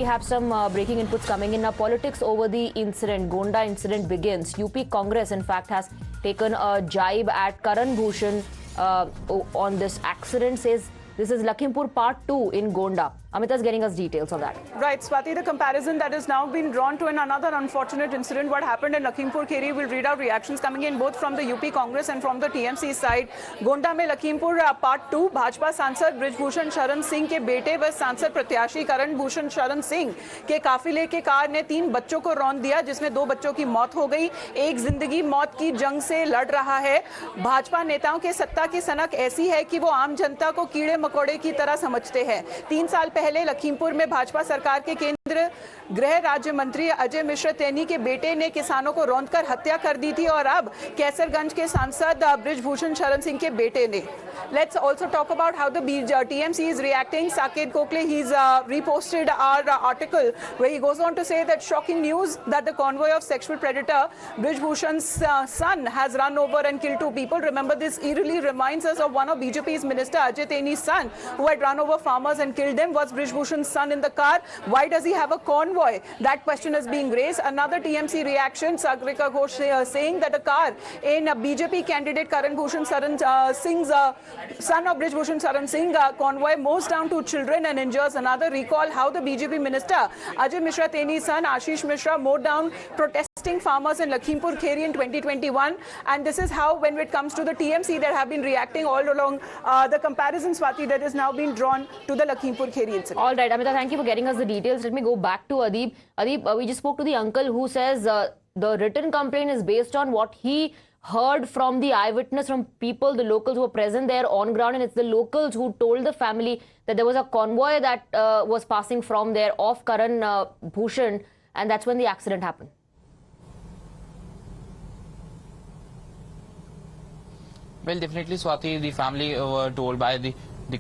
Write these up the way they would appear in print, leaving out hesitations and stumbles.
We have some breaking inputs coming in. Now, politics over the incident, Gonda incident begins. UP Congress, in fact, has taken a jibe at Karan Bhushan on this accident. Says this is Lakhimpur Part 2 in Gonda. Amita is getting us details on that. Right, Swati, the comparison that has now been drawn to another unfortunate incident, what happened in Lakhimpur Kheri. We'll read out reactions coming in both from the UP Congress and from the TMC side. Gonda में Lakhimpur Part 2, Bhajpa सांसद ब्रिजभूषण शरण सिंह के बेटे व सांसद प्रत्याशी करण भूषण शरण सिंह के काफिले के कार ने 3 बच्चों को रौंद दिया, जिसमें 2 बच्चों की मौत हो गई। एक जिंदगी मौत की जंग से लड़ रहा है। भाजपा नेताओं के सत्ता की सनक ऐसी है कि वो आम जनता को कीड़े मकोड़े की तरह समझते हैं। 3 साल पहले लखीमपुर में भाजपा सरकार के केंद्र गृह राज्य मंत्री अजय मिश्र तेनी के बेटे ने किसानों को रौंदकर हत्या कर दी थी और अब कैसरगंज के सांसद ब्रिजभूषण शरण सिंह के बेटे ने। Let's also talk about how the TMC is reacting. Saket Gokhale, he's reposted our article where he goes on to say that shocking news that the convoy of sexual predator Brijbhushan's son has run over and killed 2 people. Remember, this eerily reminds us of one of BJP's minister Ajay Teni's son who had run over farmers and killed them. Was Brijbhushan's son in the car? Why does he have a convoy? That question is being raised. Another TMC reaction, Sagrika Ghosh saying that a car in BJP candidate Karan Bhushan Saran Singh's son of Brijbhushan Saran Singh convoy mows down 2 children and injures another. Recall how the BJP minister Ajay Mishra Teni's son Ashish Mishra mowed down protesting farmers in Lakhimpur Kheri in 2021, and this is how, when it comes to the TMC, that have been reacting all along the comparison, Swati, that is now being drawn to the Lakhimpur Kheri incident. All right, Amita, thank you for getting us the details. Let me go back to Adib. Adib, we just spoke to the uncle who says the written complaint is based on what he heard from the eyewitness, from people, the locals who were present there on ground, and it's the locals who told the family that there was a convoy that was passing from there off Karan Bhushan, and that's when the accident happened. Well, definitely, Swati, the family were told by the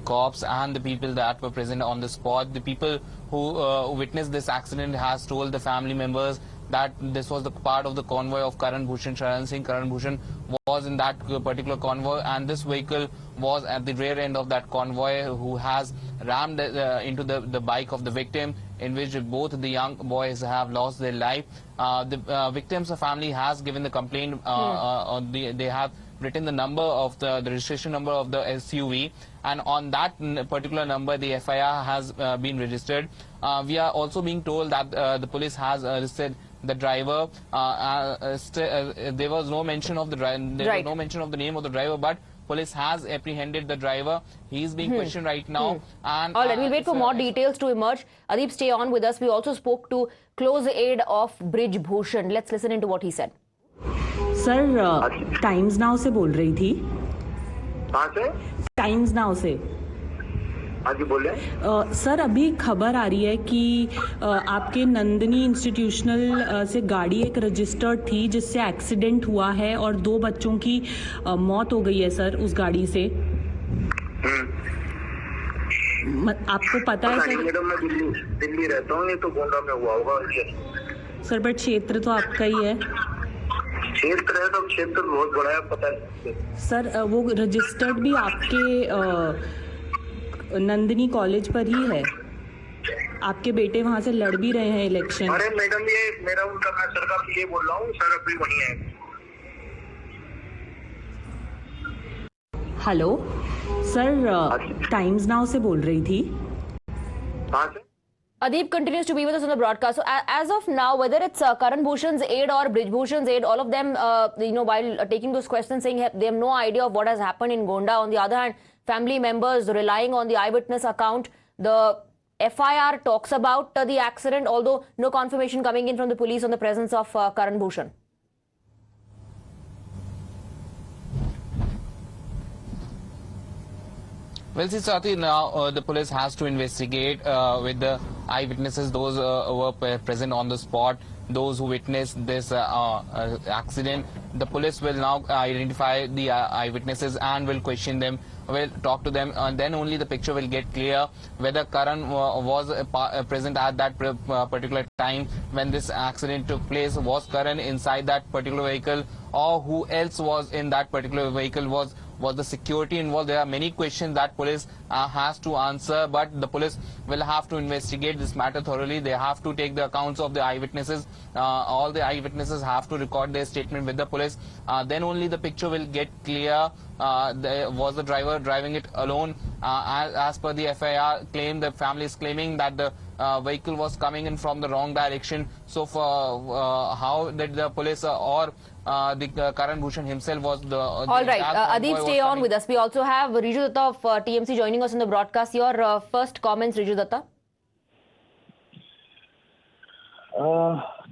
cops and the people that were present on the spot. The people who witnessed this accident has told the family members that this was the part of the convoy of Karan Bhushan Sharan Singh. Karan Bhushan was in that particular convoy, and this vehicle was at the rear end of that convoy, who has rammed into the bike of the victim, in which both the young boys have lost their life. The victim's family has given the complaint. They have written the number of the registration number of the SUV, and on that particular number the FIR has been registered. We are also being told that the police has arrested the driver. There was no mention of the driver. There was no mention of the name of the driver, but police has apprehended the driver. He is being questioned right now. And all right, we'll wait for more details to emerge. Adib, stay on with us. We also spoke to close aide of Brijbhushan. Let's listen into what he said. Sir, times now से बोल रही थी। कहाँ से? Times now से। हाँ जी, बोले। Sir, अभी खबर आ रही है कि आपके नंदिनी इंस्टीट्यूशनल से गाड़ी एक रजिस्टर्ड थी जिससे एक्सीडेंट हुआ है और 2 बच्चों की मौत हो गई है सर उस गाड़ी से। आपको पता है सर? मैडम, मैं दिल्ली रहता हूँ, ये तो गोंडा में हुआ होगा सर, बट क्षेत्र तो आपका ही है। क्षेत्र है तो क्षेत्र बहुत बड़ा है, पता है सर। वो रजिस्टर्ड भी आपके नंदिनी कॉलेज पर ही है। आपके बेटे वहां से लड़ भी रहे हैं इलेक्शन। अरे मैडम, ये मेरा उनका, मैं सर का ये बोल रहा हूँ, सर अभी वहीं है। हेलो सर, टाइम्स नाउ से बोल रही थी। कहाँ से? Adib continues to be with us on the broadcast. So as of now, whether it's Karan Bhushan's aide or Brijbhushan's aide, all of them, while taking those questions, saying they have no idea of what has happened in Gonda. On the other hand, family members relying on the eyewitness account. The FIR talks about the accident, although no confirmation coming in from the police on the presence of Karan Bhushan. Well, see, Swati, now the police has to investigate with the eyewitnesses, those who were present on the spot, those who witnessed this accident. The police will now identify the eyewitnesses and will question them, will talk to them, and then only the picture will get clear whether Karan was present at that particular time when this accident took place. Was Karan inside that particular vehicle, or who else was in that particular vehicle? Was the security involved? There are many questions that police has to answer, but the police will have to investigate this matter thoroughly. They have to take the accounts of the eyewitnesses. All the eyewitnesses have to record their statement with the police. Then only the picture will get clear. Was the driver driving it alone? As per the FIR claim, the family is claiming that the vehicle was coming in from the wrong direction. So how did the police or the Karan Bhushan himself was the... All right, Adib, stay on with us. We also have Riju Datta of TMC joining us in the broadcast. Your first comments, Riju Datta.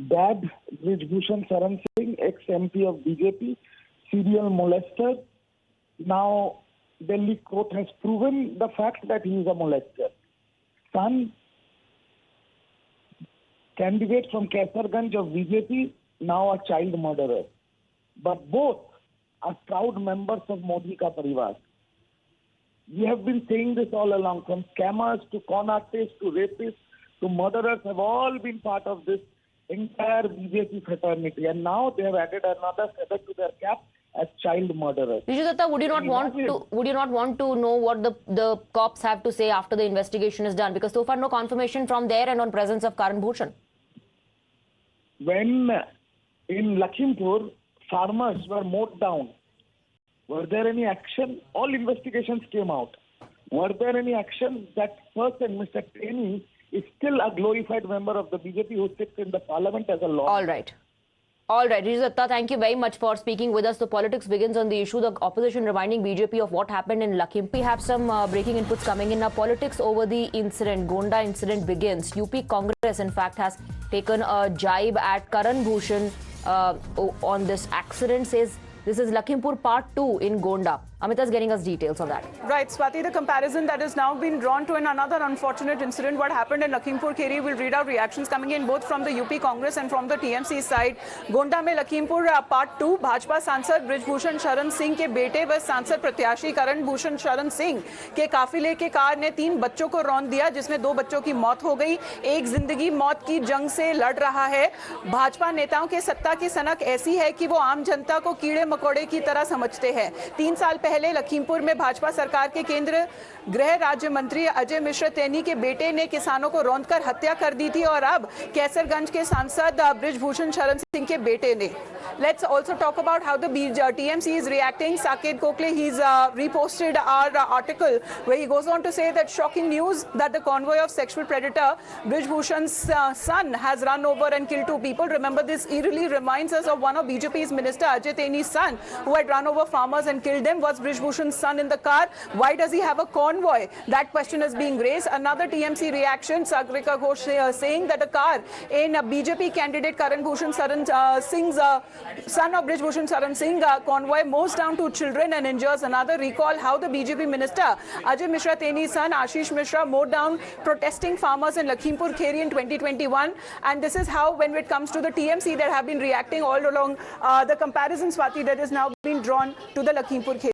Dad, Brij Bhushan Saran Singh, ex-MP of BJP, serial molester. Now, Delhi court has proven the fact that he is a molester. Son, candidate from Kaisarganj of BJP, now a child murderer. But both are proud members of Modi ka parivar. We have been saying this all along, from scammers to con artists to rapists to murderers have all been part of this entire BJP fraternity. And now they have added another feather to their cap as child murderers. Riju Datta, would you not want to know what the cops have to say after the investigation is done? Because so far no confirmation from there and on presence of Karan Bhushan. When in Lakhimpur, farmers were mowed down, were there any action? All investigations came out. Were there any action? That person, Mr. Teni, is still a glorified member of the BJP who sits in the parliament as a law. All right. All right, Riju Datta, thank you very much for speaking with us. The politics begins on the issue. The opposition reminding BJP of what happened in Lakhimpur. We have some breaking inputs coming in. Now, politics over the incident, Gonda incident begins. UP Congress, in fact, has taken a jibe at Karan Bhushan on this accident. Says this is Lakhimpur Part 2 in Gonda. Amita is getting us details on that. Right, Swati, the comparison that has now been drawn to another unfortunate incident, what happened in Lakhimpur Kheri. Will read out reactions coming in both from the UP Congress and from the TMC side. Gonda में Lakhimpur Part 2, Bhajpa सांसद bridge Bhushan Sharan Singh के बेटे व सांसद प्रत्याशी करण भूषण शरण सिंह के काफिले के कार ने 3 बच्चों को रौंद दिया, जिसमें 2 बच्चों की मौत हो गई। एक जिंदगी मौत की जंग से लड़ रहा है। भाजपा नेताओं के सत्ता की सनक ऐसी है कि वो आम जनता को कीड़े मकोड़े की तरह समझते हैं। 3 साल पहले लखीमपुर में भाजपा सरकार के केंद्र गृह राज्य मंत्री अजय मिश्र तेनी के बेटे ने किसानों को रौंदकर हत्या कर दी थी और अब कैसरगंज के सांसद ब्रिज भूषण शरण सिंह के बेटे ने। Let's also talk about how the TMC is reacting. Saket Kokle, he's reposted our article where he goes on to say that shocking news that the convoy of sexual predator Brij Bhushan's son has run over and killed 2 people. Remember, this eerily reminds us of one of BJP's minister Ajay Teni's son who had run over farmers and killed them. Was Brij Bhushan's son in the car? Why does he have a convoy? That question is being raised. Another TMC reaction, Sagrika Ghosh saying that a car in BJP candidate Karan Bhushan Saran Singh's son of Brij Bhushan Saran Singh convoy mows down 2 children and injures another. Recall how the BJP minister Ajay Mishra Teni's son Ashish Mishra mowed down protesting farmers in Lakhimpur Kheri in 2021. And this is how, when it comes to the TMC, they have been reacting all along. The comparison, Swati, that is now being drawn to the Lakhimpur Kheri.